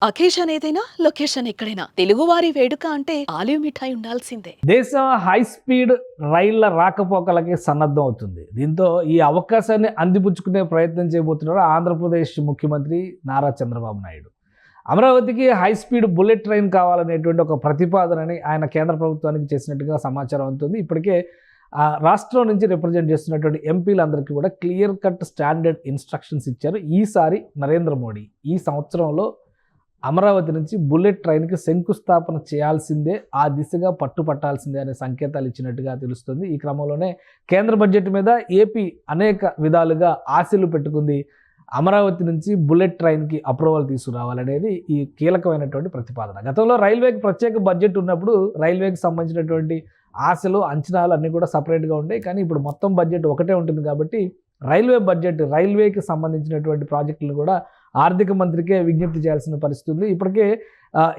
Occasion ఏదైనా location ఎక్కడైనా తెలుగువారి వేడుక అంటే ఆలివ్ మిఠాయి ఉండాల్సిందే. దేశం హై స్పీడ్ రైళ్ల రాకపోకలకి సన్నద్ధం అవుతుంది. దీంతో ఈ అవకాశాన్ని అందిపుచ్చుకునే ప్రయత్నం చేయబోతున్నారు ఆంధ్రప్రదేశ్ ముఖ్యమంత్రి నారా చంద్రబాబు నాయుడు. అమరావతికి హై స్పీడ్ బుల్లెట్ ట్రైన్ కావాలనేటువంటి ఒక ప్రతిపాదనని ఆయన కేంద్ర ప్రభుత్వానికి చేసినట్టుగా సమాచారం అవుతుంది. ఇప్పటికే రాష్ట్రం నుంచి రిప్రజెంట్ చేస్తున్నటువంటి ఎంపీలందరికీ కూడా క్లియర్ కట్ స్టాండర్డ్ ఇన్స్ట్రక్షన్స్ ఇచ్చారు. ఈసారి నరేంద్ర మోడీ ఈ సంవత్సరంలో అమరావతి నుంచి బుల్లెట్ ట్రైన్కి శంకుస్థాపన చేయాల్సిందే, ఆ దిశగా పట్టుపట్టాల్సిందే అనే సంకేతాలు ఇచ్చినట్టుగా తెలుస్తుంది. ఈ క్రమంలోనే కేంద్ర బడ్జెట్ మీద ఏపీ అనేక విధాలుగా ఆశలు పెట్టుకుంది. అమరావతి నుంచి బుల్లెట్ ట్రైన్కి అప్రూవల్ తీసుకురావాలనేది ఈ కీలకమైనటువంటి ప్రతిపాదన. గతంలో రైల్వేకి ప్రత్యేక బడ్జెట్ ఉన్నప్పుడు రైల్వేకి సంబంధించినటువంటి ఆశలు అంచనాలు అన్నీ కూడా సపరేట్గా ఉండేవి. కానీ ఇప్పుడు మొత్తం బడ్జెట్ ఒకటే ఉంటుంది కాబట్టి రైల్వే బడ్జెట్, రైల్వేకి సంబంధించినటువంటి ప్రాజెక్టులు కూడా ఆర్థిక మంత్రికే విజ్ఞప్తి చేయాల్సిన పరిస్థితి ఉంది. ఇప్పటికే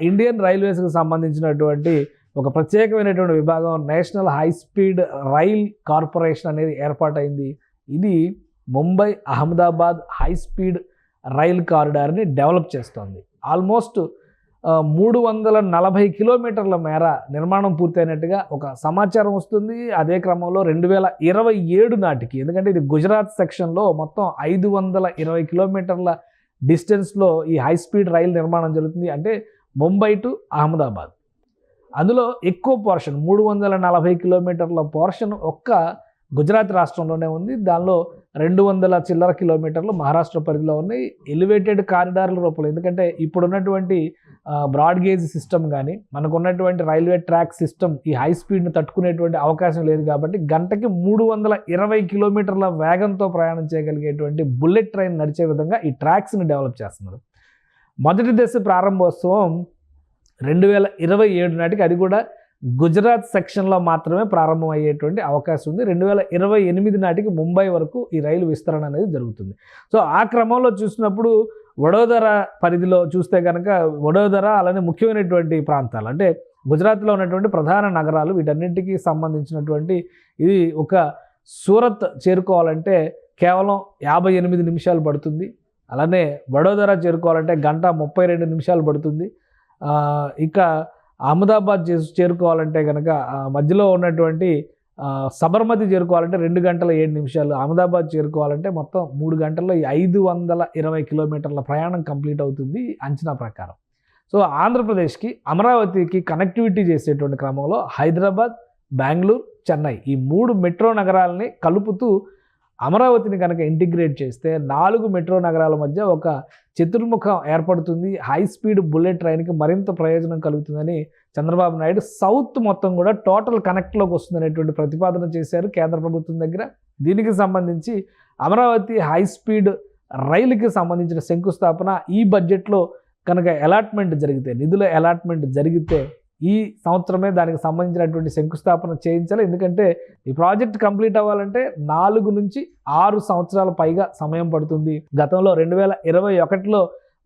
ఇండియన్ రైల్వేస్కి సంబంధించినటువంటి ఒక ప్రత్యేకమైనటువంటి విభాగం national high speed rail corporation అనేది ఏర్పాటైంది. ఇది Mumbai Ahmedabad high speed rail కారిడార్ని డెవలప్ చేస్తోంది. ఆల్మోస్ట్ 340 కిలోమీటర్ల మేర నిర్మాణం పూర్తయినట్టుగా ఒక సమాచారం వస్తుంది. అదే క్రమంలో 2027 నాటికి, ఎందుకంటే ఇది గుజరాత్ సెక్షన్లో మొత్తం 520 కిలోమీటర్ల డిస్టెన్స్లో ఈ హై స్పీడ్ రైలు నిర్మాణం జరుగుతుంది. అంటే ముంబై టు అహ్మదాబాద్. అందులో ఎక్కువ పోర్షన్ 340 కిలోమీటర్ల పోర్షన్ ఒక్క గుజరాత్ రాష్ట్రంలోనే ఉంది. దానిలో 200 చిల్లర కిలోమీటర్లు మహారాష్ట్ర పరిధిలో ఉన్నాయి. ఎలివేటెడ్ కారిడార్ల రూపంలో, ఎందుకంటే ఇప్పుడున్నటువంటి బ్రాడ్ గేజ్ సిస్టమ్ కానీ మనకున్నటువంటి రైల్వే ట్రాక్ సిస్టమ్ ఈ హై స్పీడ్ని తట్టుకునేటువంటి అవకాశం లేదు కాబట్టి గంటకి 320 కిలోమీటర్ల వేగంతో ప్రయాణం చేయగలిగేటువంటి బుల్లెట్ ట్రైన్ నడిచే విధంగా ఈ ట్రాక్స్ని డెవలప్ చేస్తున్నారు. మొదటి దశ ప్రారంభోత్సవం 2027 నాటికి, అది కూడా గుజరాత్ సెక్షన్లో మాత్రమే ప్రారంభం అయ్యేటువంటి అవకాశం ఉంది. 2028 నాటికి ముంబై వరకు ఈ రైలు విస్తరణ అనేది జరుగుతుంది. సో ఆ క్రమంలో చూసినప్పుడు వడోదర పరిధిలో చూస్తే కనుక వడోదర అలానే ముఖ్యమైనటువంటి ప్రాంతాలు, అంటే గుజరాత్లో ఉన్నటువంటి ప్రధాన నగరాలు, వీటన్నింటికి సంబంధించినటువంటి ఇది ఒక సూరత్ చేరుకోవాలంటే కేవలం 58 నిమిషాలు పడుతుంది. అలానే వడోదర చేరుకోవాలంటే గంట 32 నిమిషాలు పడుతుంది. ఇక అహ్మదాబాద్ చేరుకోవాలంటే కనుక మధ్యలో ఉన్నటువంటి సబర్మతి చేరుకోవాలంటే 2 గంటల 7 నిమిషాలు, అహ్మదాబాద్ చేరుకోవాలంటే మొత్తం 3 గంటల్లో 520 కిలోమీటర్ల ప్రయాణం కంప్లీట్ అవుతుంది అంచనా ప్రకారం. సో ఆంధ్రప్రదేశ్కి అమరావతికి కనెక్టివిటీ చేసేటువంటి క్రమంలో హైదరాబాద్, బెంగళూరు, చెన్నై ఈ 3 మెట్రో నగరాలని కలుపుతూ అమరావతిని కనుక ఇంటిగ్రేట్ చేస్తే 4 మెట్రో నగరాల మధ్య ఒక చతుర్ముఖం ఏర్పడుతుంది. హై స్పీడ్ బుల్లెట్ ట్రైన్కి మరింత ప్రయోజనం కలుగుతుందని చంద్రబాబు నాయుడు సౌత్ మొత్తం కూడా టోటల్ కనెక్ట్లోకి వస్తుందనేటువంటి ప్రతిపాదన చేశారు కేంద్ర ప్రభుత్వం దగ్గర. దీనికి సంబంధించి అమరావతి హై స్పీడ్ రైలుకి సంబంధించిన శంకుస్థాపన ఈ బడ్జెట్లో కనుక అలాట్మెంట్ జరిగితే, నిధుల అలాట్మెంట్ జరిగితే ఈ సంవత్సరమే దానికి సంబంధించినటువంటి శంకుస్థాపన చేయించాలి. ఎందుకంటే ఈ ప్రాజెక్ట్ కంప్లీట్ అవ్వాలంటే 4 నుంచి 6 సంవత్సరాల పైగా సమయం పడుతుంది. గతంలో 2021లో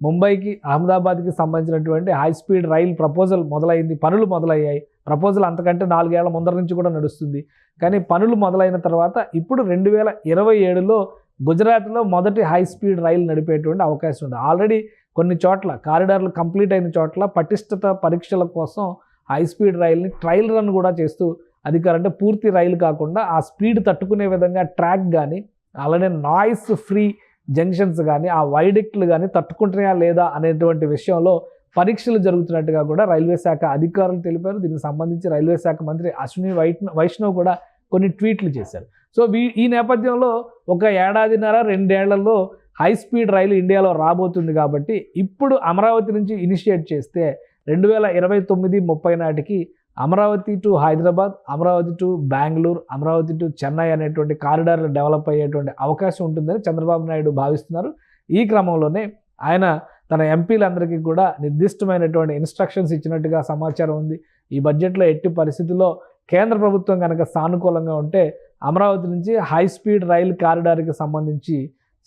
ముంబైకి అహ్మదాబాద్కి సంబంధించినటువంటి హై స్పీడ్ రైల్ ప్రపోజల్ మొదలైంది, పనులు మొదలయ్యాయి. ప్రపోజల్ అంతకంటే 4 ఏళ్ల ముందర నుంచి కూడా నడుస్తుంది. కానీ పనులు మొదలైన తర్వాత ఇప్పుడు 2027లో గుజరాత్లో మొదటి హై స్పీడ్ రైలు నడిపేటువంటి అవకాశం ఉంది. ఆల్రెడీ కొన్ని చోట్ల కారిడార్లు కంప్లీట్ అయిన చోట్ల పటిష్టత పరీక్షల కోసం హై స్పీడ్ రైల్ని ట్రయల్ రన్ కూడా చేస్తూ అధికారంటే పూర్తి రైలు కాకుండా ఆ స్పీడ్ తట్టుకునే విధంగా ట్రాక్ కానీ అలానే నాయిస్ ఫ్రీ జంక్షన్స్ కానీ ఆ వైడక్ట్లు కానీ తట్టుకుంటున్నాయా లేదా అనేటువంటి విషయంలో పరీక్షలు జరుగుతున్నట్టుగా కూడా రైల్వే శాఖ అధికారులు తెలిపారు. దీనికి సంబంధించి రైల్వే శాఖ మంత్రి అశ్విని వైష్ణవ్ కూడా కొన్ని ట్వీట్లు చేశారు. సో ఈ నేపథ్యంలో ఒక 1.5-2 ఏళ్లలో హై స్పీడ్ రైలు ఇండియాలో రాబోతుంది కాబట్టి ఇప్పుడు అమరావతి నుంచి ఇనిషియేట్ చేస్తే 2029-30 నాటికి Amaravati to Hyderabad, Amaravati to Bengaluru, Amaravati to Chennai అనేటువంటి కారిడార్లు డెవలప్ అయ్యేటువంటి అవకాశం ఉంటుందని చంద్రబాబు నాయుడు భావిస్తున్నారు. ఈ క్రమంలోనే ఆయన తన ఎంపీలందరికీ కూడా నిర్దిష్టమైనటువంటి ఇన్స్ట్రక్షన్స్ ఇచ్చినట్టుగా సమాచారం ఉంది. ఈ బడ్జెట్లో ఎట్టి పరిస్థితుల్లో కేంద్ర ప్రభుత్వం కనుక సానుకూలంగా ఉంటే అమరావతి నుంచి హై స్పీడ్ రైలు కారిడార్కి సంబంధించి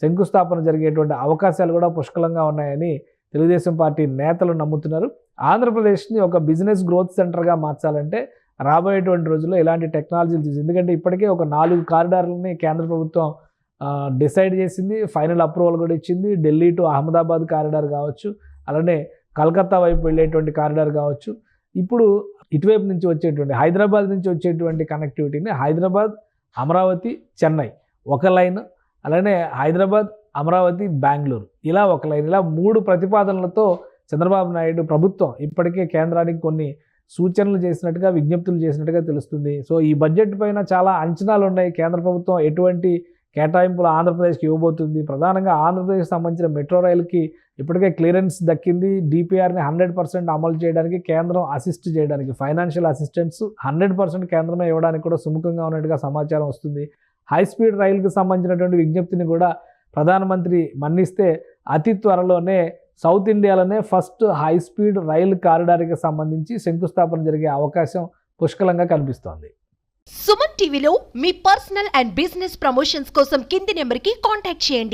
శంకుస్థాపన జరిగేటువంటి అవకాశాలు కూడా పుష్కలంగా ఉన్నాయని తెలుగుదేశం పార్టీ నేతలు నమ్ముతున్నారు. ఆంధ్రప్రదేశ్ని ఒక బిజినెస్ గ్రోత్ సెంటర్గా మార్చాలంటే రాబోయేటువంటి రోజుల్లో ఇలాంటి టెక్నాలజీలు తీసి, ఎందుకంటే ఇప్పటికే ఒక 4 కారిడార్లని కేంద్ర ప్రభుత్వం డిసైడ్ చేసింది, ఫైనల్ అప్రూవల్ కూడా ఇచ్చింది. ఢిల్లీ టు అహ్మదాబాద్ కారిడార్ కావచ్చు, అలానే కలకత్తా వైపు వెళ్ళేటువంటి కారిడార్ కావచ్చు, ఇప్పుడు ఇటువైపు నుంచి వచ్చేటువంటి హైదరాబాద్ నుంచి వచ్చేటువంటి కనెక్టివిటీని హైదరాబాద్, అమరావతి, చెన్నై ఒక లైన్, అలానే హైదరాబాద్, అమరావతి, బెంగళూరు ఇలా ఒక లైన్, ఇలా 3 ప్రతిపాదనలతో చంద్రబాబు నాయుడు ప్రభుత్వం ఇప్పటికే కేంద్రానికి కొన్ని సూచనలు చేసినట్టుగా, విజ్ఞప్తులు చేసినట్టుగా తెలుస్తుంది. సో ఈ బడ్జెట్ పైన చాలా అంచనాలు ఉన్నాయి. కేంద్ర ప్రభుత్వం ఎటువంటి కేటాయింపులు ఆంధ్రప్రదేశ్కి ఇవ్వబోతుంది, ప్రధానంగా ఆంధ్రప్రదేశ్కి సంబంధించిన మెట్రో రైలుకి ఇప్పటికే క్లియరెన్స్ దక్కింది. డిపిఆర్ని 100% అమలు చేయడానికి, కేంద్రం అసిస్ట్ చేయడానికి, ఫైనాన్షియల్ అసిస్టెన్స్ 100% కేంద్రమే ఇవ్వడానికి కూడా సుముఖంగా ఉన్నట్టుగా సమాచారం వస్తుంది. హై స్పీడ్ రైలుకి సంబంధించినటువంటి విజ్ఞప్తిని కూడా ప్రధానమంత్రి మన్నిస్తే అతి త్వరలోనే సౌత్ ఇండియాలోనే ఫస్ట్ హై స్పీడ్ రైలు కారిడార్కి సంబంధించి శంకుస్థాపన జరిగే అవకాశం పుష్కలంగా కనిపిస్తోంది. సుమన్ టీవీలో మీ పర్సనల్ అండ్ బిజినెస్ ప్రమోషన్స్ కోసం కింది నెంబర్కి కాంటాక్ట్ చేయండి.